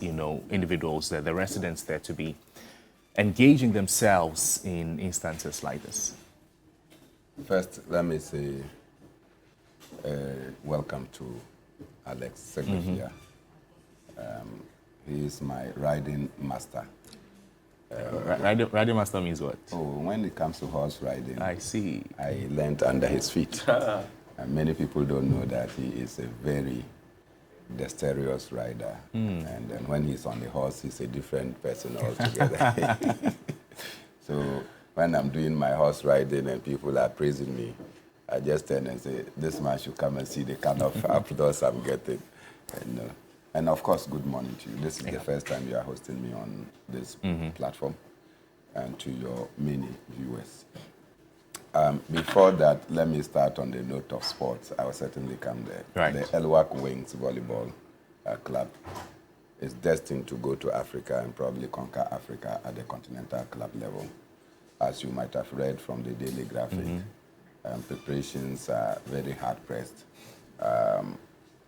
individuals, the residents there, to be engaging themselves in instances like this? First, let me say welcome to Alex Segbefia. He is my riding master. Riding master means what? Oh, when it comes to horse riding, I see. I learned under his feet. And many people don't know that he is a very dexterous rider. And then when he's on the horse, he's a different person altogether. So when I'm doing my horse riding and people are praising me, I just turn and say, this man should come and see the kind of applause I'm getting. And of course, good morning to you. This is the first time you are hosting me on this platform, and to your many viewers. Before that, let me start on the note of sports. I will certainly come there. Right. The Elwak Wings Volleyball Club is destined to go to Africa and probably conquer Africa at the continental club level. As you might have read from the Daily Graphic, preparations are very hard-pressed.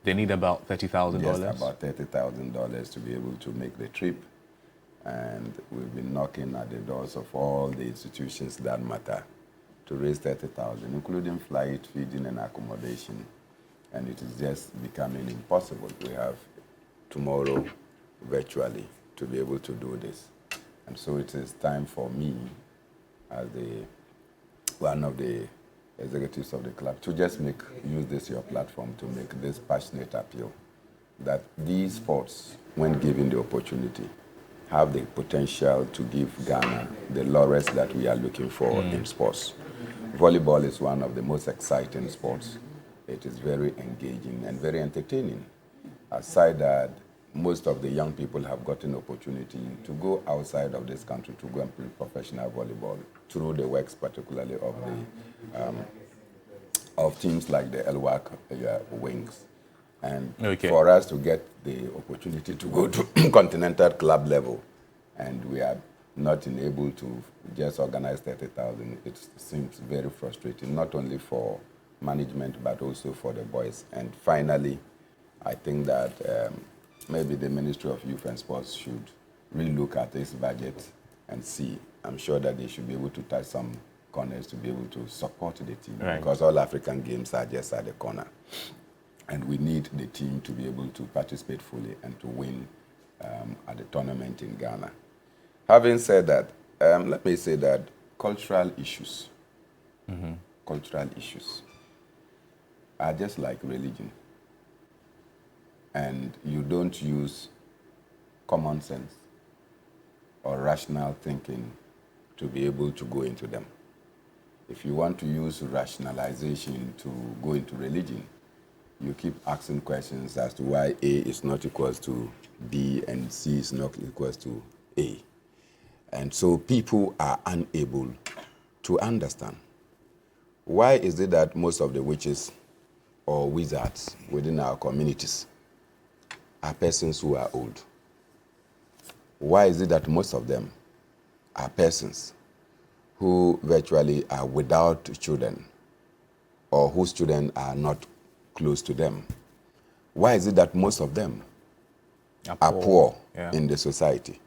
They need about $30,000? Yes, about $30,000 to be able to make the trip. And we've been knocking at the doors of all the institutions that matter to raise $30,000, including flight, feeding, and accommodation. And it is just becoming impossible. We have tomorrow virtually to be able to do this. And so it is time for me, as one of the executives of the club, to just use this your platform to make this passionate appeal that these sports, when given the opportunity, have the potential to give Ghana the laurels that we are looking for in sports. Volleyball is one of the most exciting sports. It is very engaging and very entertaining. Aside that, most of the young people have gotten opportunity to go outside of this country to go and play professional volleyball through the works, particularly of the of teams like the Elwak Wings. And for us to get the opportunity to go to continental club level, and we are not able to just organize 30,000, it seems very frustrating, not only for management, but also for the boys. And finally, I think that maybe the Ministry of Youth and Sports should relook at this budget and see. I'm sure that they should be able to touch some corners to be able to support the team, because all African games are just at the corner. And we need the team to be able to participate fully and to win at the tournament in Ghana. Having said that, let me say that cultural issues are just like religion. And you don't use common sense or rational thinking to be able to go into them. If you want to use rationalization to go into religion, you keep asking questions as to why A is not equals to B and C is not equals to A. And so people are unable to understand. Why is it that most of the witches or wizards within our communities are persons who are old? Why is it that most of them are persons who virtually are without children or whose children are not close to them? Why is it that most of them are poor in the society?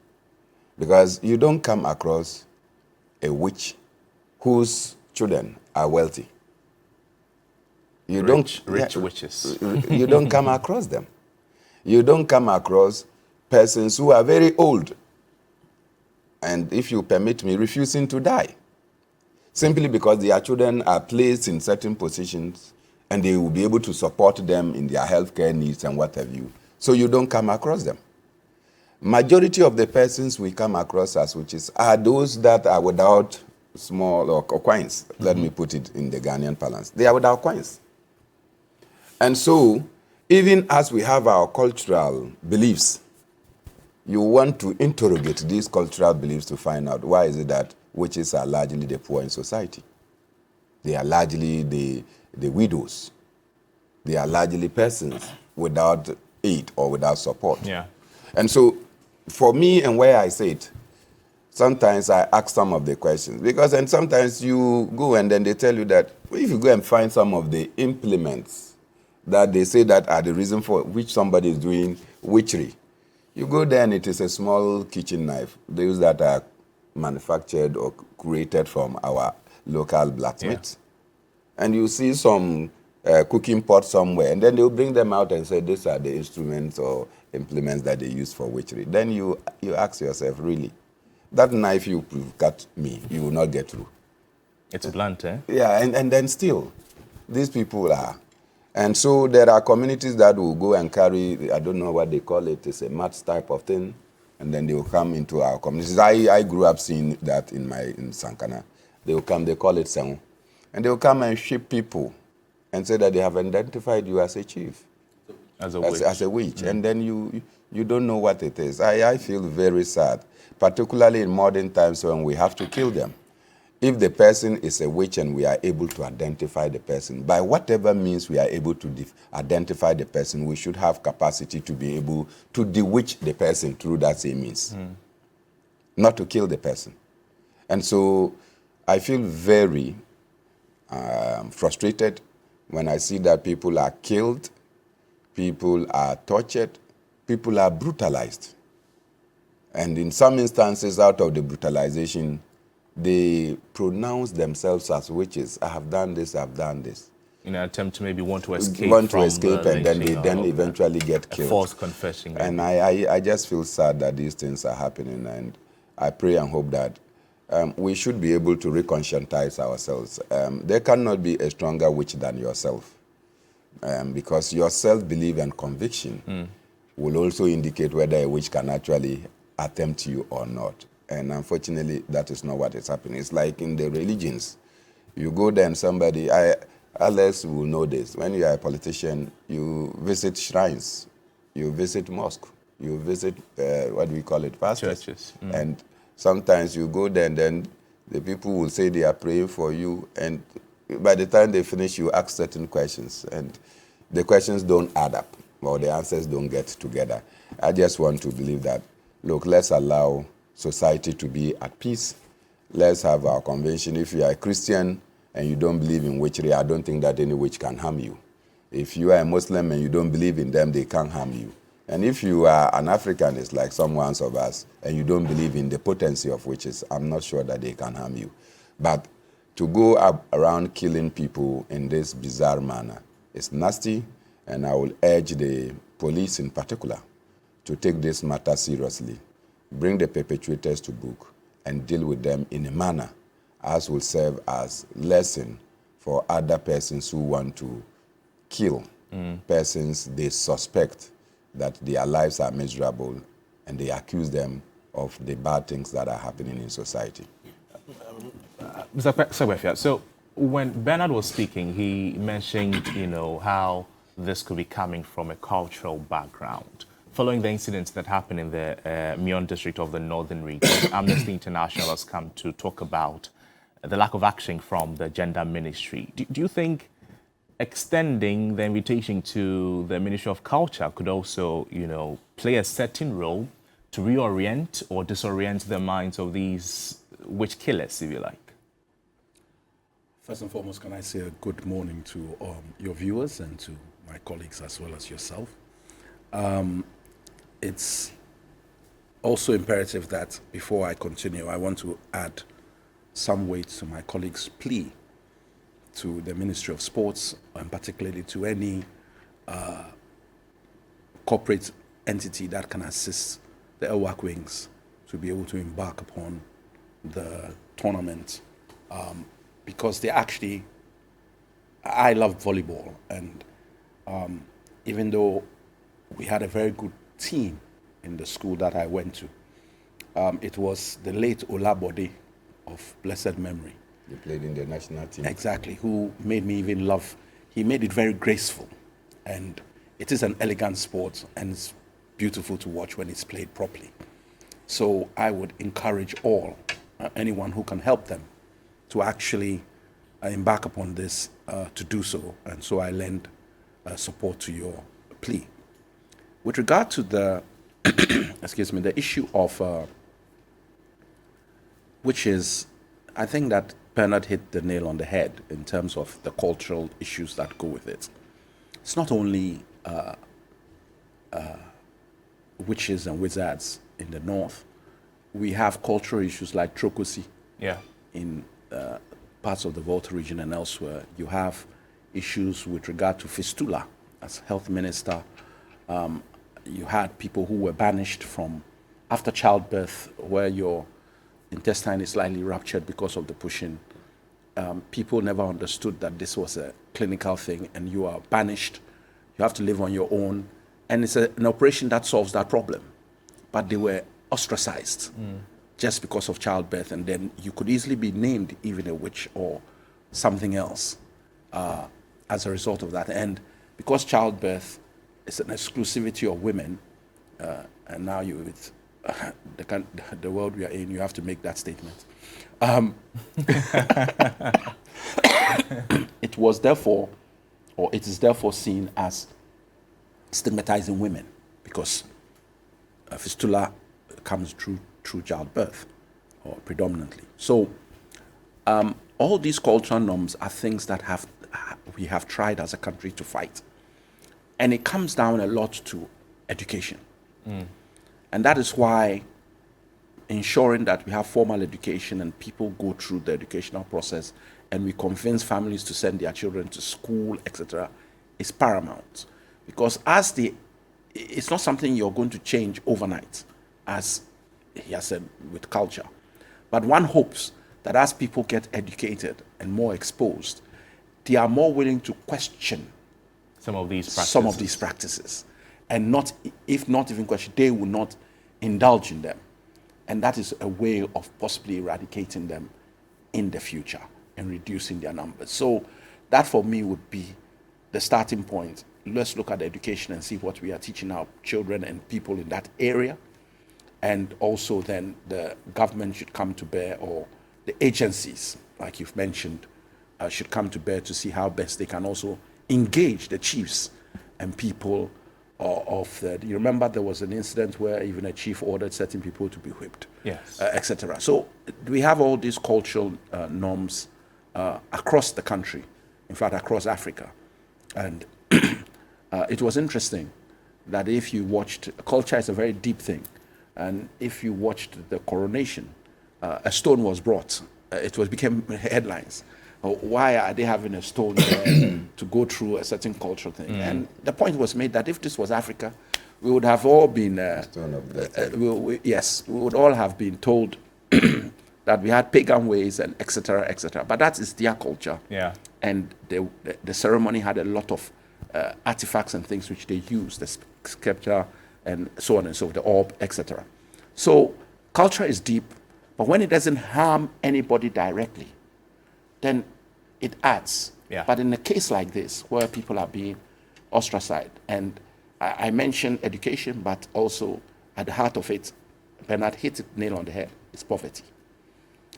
Because you don't come across a witch whose children are wealthy. You rich witches. You don't come across them. You don't come across persons who are very old, and if you permit me, refusing to die, simply because their children are placed in certain positions and they will be able to support them in their healthcare needs and what have you. So you don't come across them. Majority of the persons we come across as witches are those that are without small or coins. Let me put it in the Ghanaian parlance. They are without coins. And so, even as we have our cultural beliefs, you want to interrogate these cultural beliefs to find out why is it that witches are largely the poor in society. They are largely the widows. They are largely persons without aid or without support. Yeah. And so, for me and where I sit, sometimes I ask some of the questions. And sometimes you go and then they tell you that if you go and find some of the implements that they say that are the reason for which somebody is doing witchery, You go there and it is a small kitchen knife, those that are manufactured or created from our local blacksmiths. Yeah. And you see some cooking pot somewhere, and then they'll bring them out and say, these are the instruments or implements that they use for witchery. Then you ask yourself, really, that knife you cut me, you will not get through. It's blunt, eh? Yeah, and then still, these people are. And so there are communities that will go and carry, I don't know what they call it, it's a mats type of thing, and then they will come into our communities. I grew up seeing that in Sankana. They will come, they call it Sengu, and they will come and ship people and say that they have identified you as a chief. As a witch. Mm. And then you don't know what it is. I feel very sad, particularly in modern times when we have to kill them. If the person is a witch and we are able to identify the person, by whatever means we are able to identify the person, we should have capacity to be able to bewitch the person through that same means, not to kill the person. And so I feel very frustrated when I see that people are killed, people are tortured, people are brutalized. And in some instances, out of the brutalization, they pronounce themselves as witches. I have done this, I have done this. In an attempt to maybe want to escape and then they then eventually get killed. False confessing. And I just feel sad that these things are happening, and I pray and hope that we should be able to reconscientize ourselves. There cannot be a stronger witch than yourself, because your self-belief and conviction will also indicate whether a witch can actually attempt you or not. And unfortunately, that is not what is happening. It's like in the religions. You go there and somebody, Alex will know this. When you are a politician, you visit shrines, you visit mosque, you visit, what do we call it, pastors. Churches. And sometimes you go there and then the people will say they are praying for you. And by the time they finish, you ask certain questions. And the questions don't add up, or the answers don't get together. I just want to believe that, look, let's allow society to be at peace. Let's have our convention. If you are a Christian and you don't believe in witchery, I don't think that any witch can harm you. If you are a Muslim and you don't believe in them, they can't harm you. And if you are an Africanist like someone of us and you don't believe in the potency of witches, I'm not sure that they can harm you. But to go around killing people in this bizarre manner is nasty, and I will urge the police in particular to take this matter seriously. Bring the perpetrators to book and deal with them in a manner as will serve as lesson for other persons who want to kill persons they suspect that their lives are miserable, and they accuse them of the bad things that are happening in society. Mr. Segwefia, so when Bernard was speaking, he mentioned, how this could be coming from a cultural background. Following the incidents that happened in the Mion district of the Northern region, Amnesty International has come to talk about the lack of action from the gender ministry. Do you think extending the invitation to the Ministry of Culture could also, play a certain role to reorient or disorient the minds of these witch killers, if you like? First and foremost, can I say a good morning to your viewers and to my colleagues as well as yourself. It's also imperative that before I continue, I want to add some weight to my colleague's plea to the Ministry of Sports, and particularly to any corporate entity that can assist the EWAC Wings to be able to embark upon the tournament. Because they actually, I love volleyball, and even though we had a very good team in the school that I went to, it was the late Olabode of blessed memory. You played in the national team. Exactly, who made me even love, he made it very graceful, and it is an elegant sport, and it's beautiful to watch when it's played properly. So I would encourage all, anyone who can help them, to actually embark upon this, to do so, and so I lend support to your plea. With regard to the, the issue of, which is, I think that Bernard hit the nail on the head in terms of the cultural issues that go with it. It's not only witches and wizards in the north. We have cultural issues like trokosi in parts of the Volta region and elsewhere. You have issues with regard to fistula. As health minister, you had people who were banished from after childbirth, where your intestine is slightly ruptured because of the pushing. People never understood that this was a clinical thing, and you are banished. You have to live on your own, and it's an operation that solves that problem. But they were ostracized just because of childbirth, and then you could easily be named even a witch or something else as a result of that. And because childbirth is an exclusivity of women, and now you with the world we are in, you have to make that statement. It was therefore, or it is therefore seen as stigmatizing women, because fistula comes through childbirth, or predominantly. So all these cultural norms are things that we have tried as a country to fight. And it comes down a lot to education. And that is why ensuring that we have formal education and people go through the educational process and we convince families to send their children to school, etc., is paramount. Because it's not something you're going to change overnight, as he has said with culture. But one hopes that as people get educated and more exposed, they are more willing to question some of these practices. And not, if not even question, they will not indulge in them. And that is a way of possibly eradicating them in the future and reducing their numbers. So that for me would be the starting point. Let's look at education and see what we are teaching our children and people in that area. And also then the government should come to bear, or the agencies, like you've mentioned, should come to bear to see how best they can also engage the chiefs and people you remember there was an incident where even a chief ordered certain people to be whipped, etc. So we have all these cultural norms across the country, in fact across Africa. And it was interesting that if you watched, culture is a very deep thing, and if you watched the coronation, a stone was brought. Became headlines. Why are they having a stone there to go through a certain cultural thing? And the point was made that if this was Africa, we would have all been stone of death. We would all have been told that we had pagan ways and etc., etc. But that is their culture. Yeah. And the ceremony had a lot of artifacts and things which they used, the scepter and so on and so forth, the orb, etc. So culture is deep, but when it doesn't harm anybody directly, then it adds. Yeah. But in a case like this, where people are being ostracized, and I mentioned education, but also at the heart of it, Bernard hit it nail on the head, is poverty.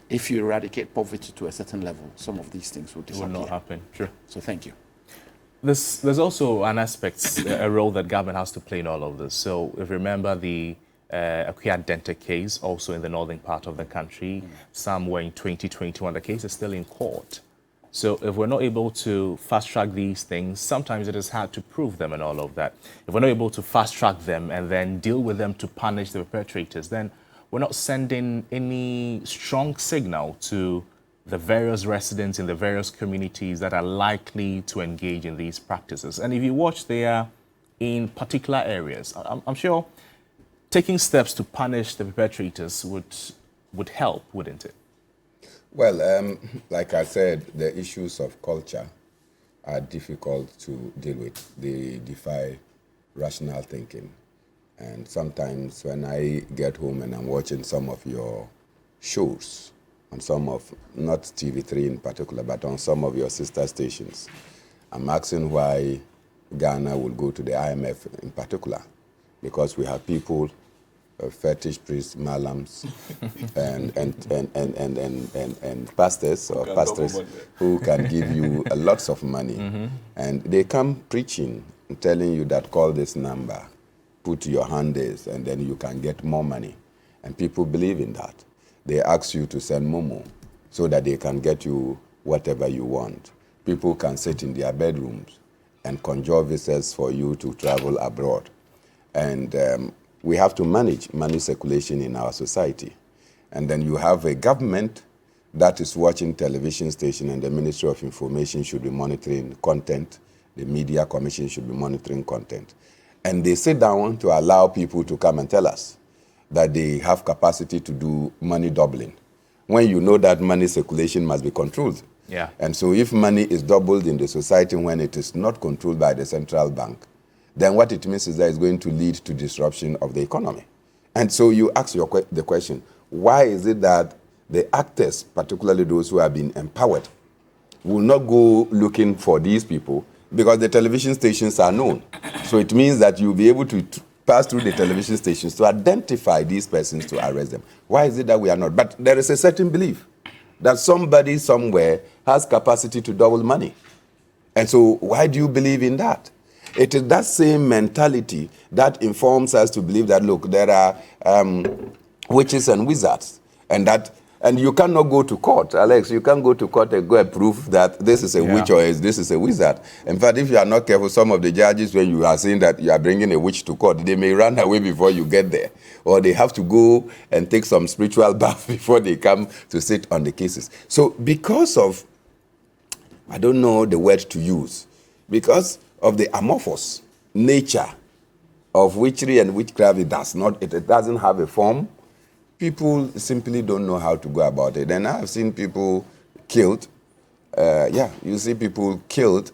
If you eradicate poverty to a certain level, some of these things will disappear. It will not happen, true. So thank you. There's also an aspect, a role that government has to play in all of this. So if you remember the Akua Dente case, also in the northern part of the country, somewhere in 2021, the case is still in court. So if we're not able to fast track these things, sometimes it is hard to prove them and all of that. If we're not able to fast track them and then deal with them to punish the perpetrators, then we're not sending any strong signal to the various residents in the various communities that are likely to engage in these practices. And if you watch there in particular areas, I'm sure taking steps to punish the perpetrators would help, wouldn't it? Well, like I said, the issues of culture are difficult to deal with. They defy rational thinking. And sometimes when I get home and I'm watching some of your shows, on some of, not TV3 in particular, but on some of your sister stations, I'm asking why Ghana will go to the IMF in particular, because we have people, fetish priests, malams, and pastors or pastors who can give you lots of money. And they come preaching, telling you that call this number, put your hand this, and then you can get more money. And people believe in that. They ask you to send Momo so that they can get you whatever you want. People can sit in their bedrooms and conjure visas for you to travel abroad. And we have to manage money circulation in our society. And then you have a government that is watching television station, and the Ministry of Information should be monitoring content. The Media Commission should be monitoring content. And they sit down to allow people to come and tell us that they have capacity to do money doubling, when you know that money circulation must be controlled. Yeah. And so if money is doubled in the society when it is not controlled by the central bank, then what it means is that it's going to lead to disruption of the economy. And so you ask the question, why is it that the actors, particularly those who have been empowered, will not go looking for these people? Because the television stations are known. So it means that you'll be able to pass through the television stations to identify these persons to arrest them. Why is it that we are not? But there is a certain belief that somebody somewhere has capacity to double money. And so why do you believe in that? It is that same mentality that informs us to believe that, look, there are witches and wizards, and you cannot go to court, Alex. You can't go to court and go and prove that this is a witch or this is a wizard. In fact, if you are not careful, some of the judges, when you are saying that you are bringing a witch to court, they may run away before you get there, or they have to go and take some spiritual bath before they come to sit on the cases. So because of, I don't know the word to use, because of the amorphous nature of witchery and witchcraft, it doesn't have a form. People simply don't know how to go about it. And I've seen people killed. You see people killed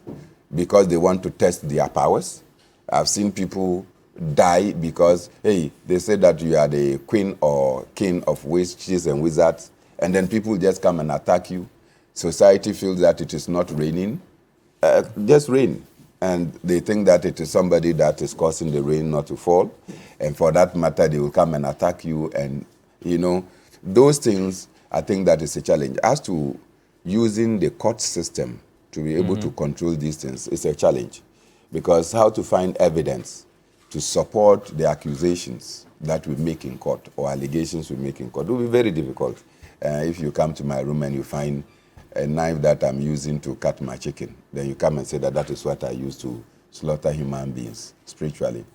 because they want to test their powers. I've seen people die because, hey, they say that you are the queen or king of witches and wizards, and then people just come and attack you. Society feels that it is not raining. Just rain. And they think that it is somebody that is causing the rain not to fall. And for that matter, they will come and attack you. And, those things, I think that is a challenge. As to using the court system to be able to control these things, it's a challenge. Because how to find evidence to support the accusations that we make in court or allegations we make in court will be very difficult. If you come to my room and you find a knife that I'm using to cut my chicken, then you come and say that is what I use to slaughter human beings spiritually.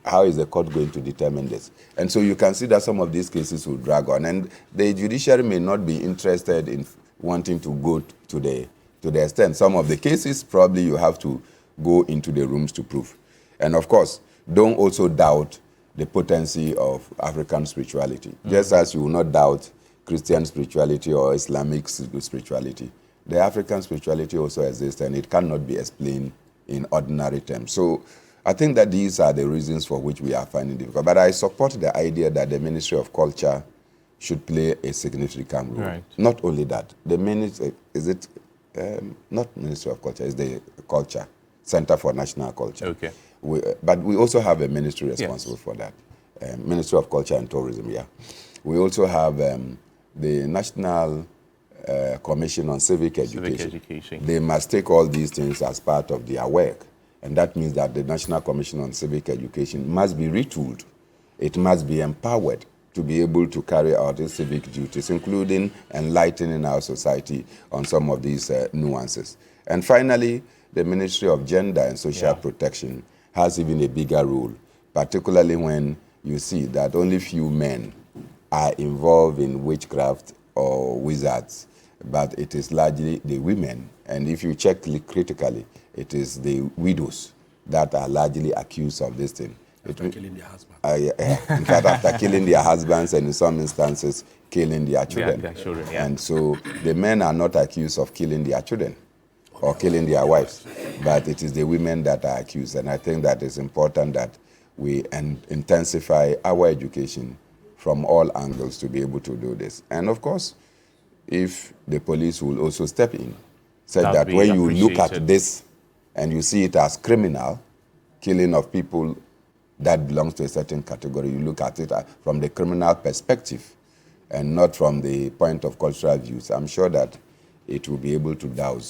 How is the court going to determine this? And so you can see that some of these cases will drag on, and the judiciary may not be interested in wanting to go to the extent. Some of the cases, probably you have to go into the rooms to prove. And of course, don't also doubt the potency of African spirituality. Just as you will not doubt Christian spirituality or Islamic spirituality, the African spirituality also exists, and it cannot be explained in ordinary terms. So I think that these are the reasons for which we are finding it difficult. But I support the idea that the Ministry of Culture should play a significant role. Right. Not only that, the Ministry, not Ministry of Culture, it's the Culture, Center for National Culture. Okay. But we also have a ministry responsible for that, Ministry of Culture and Tourism, We also have the National Commission on Civic Education. They must take all these things as part of their work. And that means that the National Commission on Civic Education must be retooled. It must be empowered to be able to carry out its civic duties, including enlightening our society on some of these nuances. And finally, the Ministry of Gender and Social Protection has even a bigger role, particularly when you see that only few men are involved in witchcraft or wizards, but it is largely the women. And if you check critically, it is the widows that are largely accused of this thing. After killing their husbands. In fact, after killing their husbands, and in some instances, killing their children. And so the men are not accused of killing their children or killing their wives, but it is the women that are accused. And I think that it's important that we intensify our education from all angles to be able to do this. And of course, if the police will also step in, said that when you look at this and you see it as criminal, killing of people that belongs to a certain category, you look at it from the criminal perspective and not from the point of cultural views, I'm sure that it will be able to douse